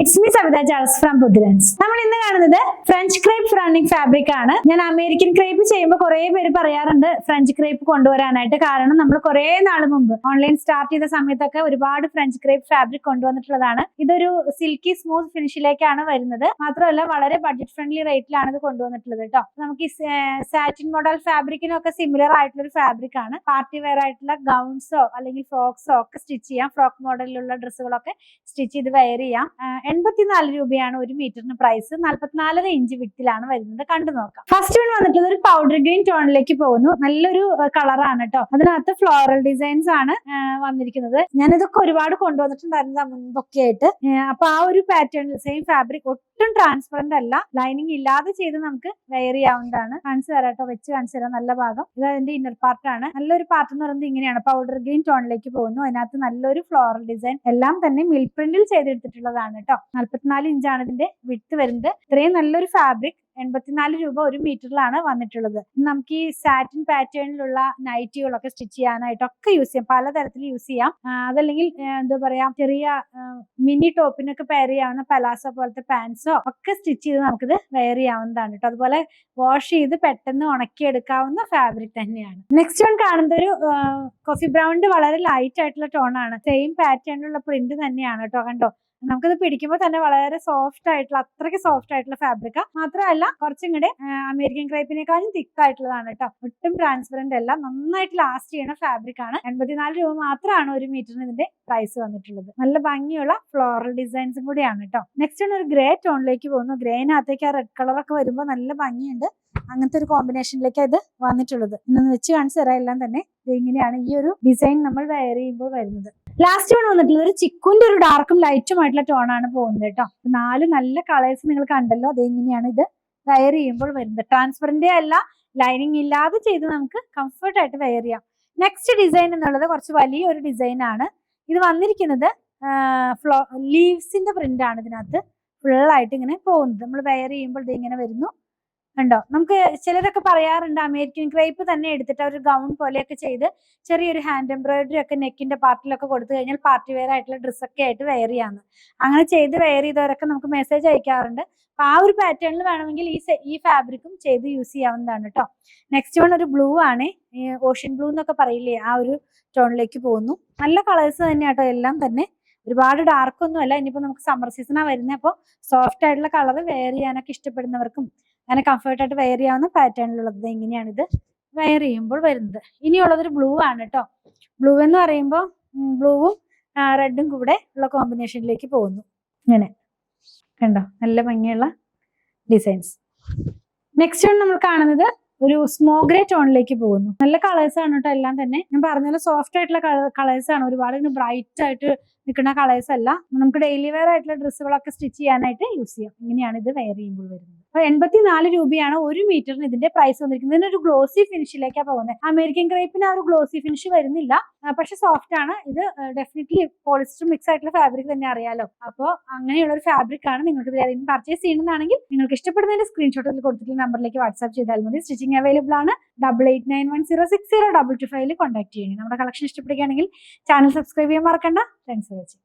It's me Savitha Charles from ബുദ്ധിരൻസ്. നമ്മൾ ഇന്ന് കാണുന്നത് ഫ്രഞ്ച് ക്രേപ്പ് റണ്ണിങ് ഫാബ്രിക് ആണ്. ഞാൻ അമേരിക്കൻ ക്രേപ്പ് ചെയ്യുമ്പോൾ കുറെ പേര് പറയാറുണ്ട് ഫ്രഞ്ച് ക്രേപ്പ് കൊണ്ടുവരാനായിട്ട്. കാരണം നമ്മൾ കുറെ നാൾ മുമ്പ് ഓൺലൈൻ സ്റ്റാർട്ട് ചെയ്ത സമയത്തൊക്കെ ഒരുപാട് ഫ്രഞ്ച് ക്രേപ്പ് ഫാബ്രിക് കൊണ്ടുവന്നിട്ടുള്ളതാണ്. ഇതൊരു സിൽക്കി സ്മൂത്ത് ഫിനിഷിലേക്കാണ് വരുന്നത്. മാത്രമല്ല വളരെ ബഡ്ജറ്റ് ഫ്രണ്ട്ലി റേറ്റിലാണ് ഇത് കൊണ്ടുവന്നിട്ടുള്ളത് കേട്ടോ. നമുക്ക് ഈ സാറ്റിൻ മോഡൽ ഫാബ്രിക്കിനൊക്കെ സിമിലർ ആയിട്ടുള്ള ഒരു ഫാബ്രിക് ആണ്. പാർട്ടി വെയർ ആയിട്ടുള്ള ഗൗൺസോ അല്ലെങ്കിൽ ഫ്രോക്സോ ഒക്കെ സ്റ്റിച്ച് ചെയ്യാം. ഫ്രോക്ക് മോഡലിലുള്ള ഡ്രസ്സുകളൊക്കെ സ്റ്റിച്ച് ചെയ്ത് വെയർ ചെയ്യാം. 84 രൂപയാണ് ഒരു മീറ്ററിന് പ്രൈസ്. 44.5 ഇഞ്ച് വിട്ടിലാണ് വരുന്നത്. കണ്ടു നോക്കാം. ഫസ്റ്റ് വൺ വന്നിട്ടുള്ളത് ഒരു പൗഡർ ഗ്രീൻ ടോണിലേക്ക് പോകുന്നു. നല്ലൊരു കളറാണ് കേട്ടോ. അതിനകത്ത് ഫ്ലോറൽ ഡിസൈൻസ് ആണ് വന്നിരിക്കുന്നത്. ഞാൻ ഇതൊക്കെ ഒരുപാട് കൊണ്ടുവന്നിട്ടുണ്ടായിരുന്നത് മുൻപൊക്കെ ആയിട്ട്. അപ്പൊ ആ ഒരു പാറ്റേൺ സെയിം ഫാബ്രിക് ഒട്ടും ട്രാൻസ്പെറന്റ് അല്ല. ലൈനിങ് ഇല്ലാതെ ചെയ്ത് നമുക്ക് വെയർ ചെയ്യാവുന്നതാണ്. കാണിച്ചു തരാം കേട്ടോ, വെച്ച് കാണിച്ചു തരാം. നല്ല ഭാഗം ഇത് അതിന്റെ ഇന്നർ പാർട്ടാണ്. നല്ലൊരു പാർട്ട് എന്ന് പറയുന്നത് ഇങ്ങനെയാണ്. പൗഡർ ഗ്രീൻ ടോണിലേക്ക് പോകുന്നു. അതിനകത്ത് നല്ലൊരു ഫ്ലോറൽ ഡിസൈൻ എല്ലാം തന്നെ മിൽ പ്രിന്റിൽ ചെയ്തെടുത്തിട്ടുള്ളതാണ് കേട്ടോ. 44 ഇഞ്ചാണ് ഇതിന്റെ വിഡ്ത് വരുന്നത്. ഇത്രയും നല്ലൊരു ഫാബ്രിക് 84 രൂപ ഒരു മീറ്ററിലാണ് വന്നിട്ടുള്ളത്. നമുക്ക് ഈ സാറ്റിൻ പാറ്റേണിലുള്ള നൈറ്റികളൊക്കെ സ്റ്റിച്ച് ചെയ്യാനായിട്ടൊക്കെ യൂസ് ചെയ്യാം. പലതരത്തിൽ യൂസ് ചെയ്യാം. അതല്ലെങ്കിൽ എന്താ പറയാ, ചെറിയ മിനി ടോപ്പിനൊക്കെ പെയർ ചെയ്യാവുന്ന പലാസോ പോലത്തെ പാൻസോ ഒക്കെ സ്റ്റിച്ച് ചെയ്ത് നമുക്കിത് വെയർ ചെയ്യാവുന്നതാണ് കേട്ടോ. അതുപോലെ വാഷ് ചെയ്ത് പെട്ടെന്ന് ഉണക്കിയെടുക്കാവുന്ന ഫാബ്രിക് തന്നെയാണ്. നെക്സ്റ്റ് വൺ കാണുന്നത് ഒരു കോഫി ബ്രൗണിന്റെ വളരെ ലൈറ്റ് ആയിട്ടുള്ള ടോണാണ്. സെയിം പാറ്റേണിലുള്ള പ്രിന്റ് തന്നെയാണ് കേട്ടോ. കണ്ടോ, നമുക്കിത് പിടിക്കുമ്പോൾ തന്നെ വളരെ സോഫ്റ്റ് ആയിട്ടുള്ള, അത്രയ്ക്ക് സോഫ്റ്റ് ആയിട്ടുള്ള ഫാബ്രിക്കാ. മാത്രമല്ല കുറച്ചും കൂടെ അമേരിക്കൻ ക്രേപ്പിനെക്കാളും തിക്ക് ആയിട്ടുള്ളതാണ് കേട്ടോ. ഒട്ടും ട്രാൻസ്പെറന്റ് അല്ല. നന്നായിട്ട് ലാസ്റ്റ് ചെയ്യുന്ന ഫാബ്രിക് ആണ്. 84 രൂപ മാത്രമാണ് ഒരു മീറ്ററിന് ഇതിന്റെ പ്രൈസ് വന്നിട്ടുള്ളത്. നല്ല ഭംഗിയുള്ള ഫ്ലോറൽ ഡിസൈൻസും കൂടിയാണ് കേട്ടോ. നെക്സ്റ്റ് ആണ് ഒരു ഗ്രേ ടോണിലേക്ക് പോകുന്നു. ഗ്രേനകത്തേക്ക് ആ റെഡ് കളറൊക്കെ വരുമ്പോൾ നല്ല ഭംഗിയുണ്ട്. അങ്ങനത്തെ ഒരു കോമ്പിനേഷനിലേക്ക് ഇത് വന്നിട്ടുള്ളത്. ഇന്നൊന്ന് വെച്ച് കാണിച്ചു തരാം. എല്ലാം തന്നെ ഇങ്ങനെയാണ് ഈ ഒരു ഡിസൈൻ നമ്മൾ വെയർ ചെയ്യുമ്പോൾ വരുന്നത്. ലാസ്റ്റ് വൺ വന്നിട്ടുള്ളത് ഒരു ചിക്കുന്റെ ഒരു ഡാർക്കും ലൈറ്റും ആയിട്ടുള്ള ടോണാണ് പോകുന്നത് കേട്ടോ. 4 നല്ല കളേഴ്സ് നിങ്ങൾ കണ്ടല്ലോ. അതെങ്ങനെയാണ് ഇത് വെയർ ചെയ്യുമ്പോൾ വരുന്നത്. ട്രാൻസ്പെറന്റേ അല്ല, ലൈനിങ് ഇല്ലാതെ ചെയ്ത് നമുക്ക് കംഫർട്ട് ആയിട്ട് വെയർ ചെയ്യാം. നെക്സ്റ്റ് ഡിസൈൻ എന്നുള്ളത് കുറച്ച് വലിയൊരു ഡിസൈൻ ആണ്. ഇത് വന്നിരിക്കുന്നത് ലീവ്സിന്റെ പ്രിന്റ് ആണ്. ഇതിനകത്ത് ഫുൾ ആയിട്ട് ഇങ്ങനെ പോകുന്നത്. നമ്മൾ വെയർ ചെയ്യുമ്പോൾ ഇത് ഇങ്ങനെ വരുന്നു. ഉണ്ടോ, നമുക്ക് ചിലരൊക്കെ പറയാറുണ്ട് അമേരിക്കൻ ക്രേപ്പ് തന്നെ എടുത്തിട്ട് ഒരു ഗൗൺ പോലെയൊക്കെ ചെയ്ത് ചെറിയൊരു ഹാൻഡ് എംബ്രോയിഡറി ഒക്കെ നെക്കിന്റെ പാർട്ടിലൊക്കെ കൊടുത്തു കഴിഞ്ഞാൽ പാർട്ടി വെയർ ആയിട്ടുള്ള ഡ്രസ്സൊക്കെ ആയിട്ട് വെയർ ചെയ്യാന്ന്. അങ്ങനെ ചെയ്ത് വെയർ ചെയ്തവരൊക്കെ നമുക്ക് മെസ്സേജ് അയക്കാറുണ്ട്. അപ്പൊ ആ ഒരു പാറ്റേണിൽ വേണമെങ്കിൽ ഈ ഫാബ്രിക്കും ചെയ്ത് യൂസ് ചെയ്യാവുന്നതാണ് കേട്ടോ. നെക്സ്റ്റ് വൺ ഒരു ബ്ലൂ ആണ്. ഓഷ്യൻ ബ്ലൂ എന്നൊക്കെ പറയില്ലേ, ആ ഒരു ടോണിലേക്ക് പോകുന്നു. നല്ല കളേഴ്സ് തന്നെ കേട്ടോ. എല്ലാം തന്നെ ഒരുപാട് ഡാർക്ക് ഒന്നും അല്ല. ഇനിയിപ്പോ നമുക്ക് സമ്മർ സീസണാ വരുന്നത്. അപ്പോൾ സോഫ്റ്റ് ആയിട്ടുള്ള കളർ വെയർ ചെയ്യാനൊക്കെ ഇഷ്ടപ്പെടുന്നവർക്കും അങ്ങനെ കംഫർട്ടായിട്ട് വെയർ ചെയ്യാവുന്ന പാറ്റേണിലുള്ളത്. ഇങ്ങനെയാണ് ഇത് വെയർ ചെയ്യുമ്പോൾ വരുന്നത്. ഇനിയുള്ളതൊരു ബ്ലൂ ആണ് കേട്ടോ. ബ്ലൂ എന്ന് പറയുമ്പോൾ ബ്ലൂവും റെഡും കൂടെ ഉള്ള കോമ്പിനേഷനിലേക്ക് പോകുന്നു. ഇങ്ങനെ കണ്ടോ, നല്ല ഭംഗിയുള്ള ഡിസൈൻസ്. നെക്സ്റ്റ് വൺ നമ്മൾ കാണുന്നത് ഒരു സ്മോക്ക് ഗ്രേ ടോണിലേക്ക് പോകുന്നു. നല്ല കളേഴ്സ് ആണ് കേട്ടോ. എല്ലാം തന്നെ ഞാൻ പറഞ്ഞ സോഫ്റ്റ് ആയിട്ടുള്ള കളേഴ്സ് ആണ്. ഒരുപാട് ബ്രൈറ്റ് ആയിട്ട് നിൽക്കുന്ന കളേഴ്സ് അല്ല. നമുക്ക് ഡെയിലി വെയർ ആയിട്ടുള്ള ഡ്രസ്സുകളൊക്കെ സ്റ്റിച്ച് ചെയ്യാനായിട്ട് യൂസ് ചെയ്യാം. ഇങ്ങനെയാണ് ഇത് വെയർ ചെയ്യുമ്പോൾ വരുന്നത്. അപ്പൊ 84 രൂപയാണ് ഒരു മീറ്ററിന് ഇതിന്റെ പ്രൈസ് വന്നിരിക്കുന്നത്. ഇതിനൊരു ഗ്ലോസി ഫിനിഷിലേക്കാണ് പോകുന്നത്. അമേരിക്കൻ ക്രേപ്പിന് ആ ഒരു ഗ്ലോസി ഫിനിഷ് വരുന്നില്ല, പക്ഷെ സോഫ്റ്റ് ആണ്. ഇത് ഡെഫിനറ്റ്ലി പോളിസ്റ്റർ മിക്സ് ആയിട്ടുള്ള ഫാബ്രിക് തന്നെ അറിയാലോ. അപ്പോൾ അങ്ങനെയുള്ള ഒരു ഫാബ്രിക് ആണ്. നിങ്ങൾക്ക് ഇത് ഏതെങ്കിലും പർച്ചേസ് ചെയ്യണമെന്നാണെങ്കിൽ നിങ്ങൾക്ക് ഇഷ്ടപ്പെടുന്നതിന്റെ സ്ക്രീൻഷോട്ടിൽ കൊടുത്തിട്ടുള്ള നമ്പറിലേക്ക് വാട്സ്ആപ്പ് ചെയ്താൽ മതി. സ്റ്റിച്ചിങ് അവൈലബിൾ ആണ്. 8891060225 കോൺടാക്ട് ചെയ്യണം. നമ്മുടെ കളക്ഷൻ ഇഷ്ടപ്പെടുകയാണെങ്കിൽ ചാനൽ സബ്സ്ക്രൈബ് ചെയ്യാൻ മറക്കണ്ട. Thanks for watching.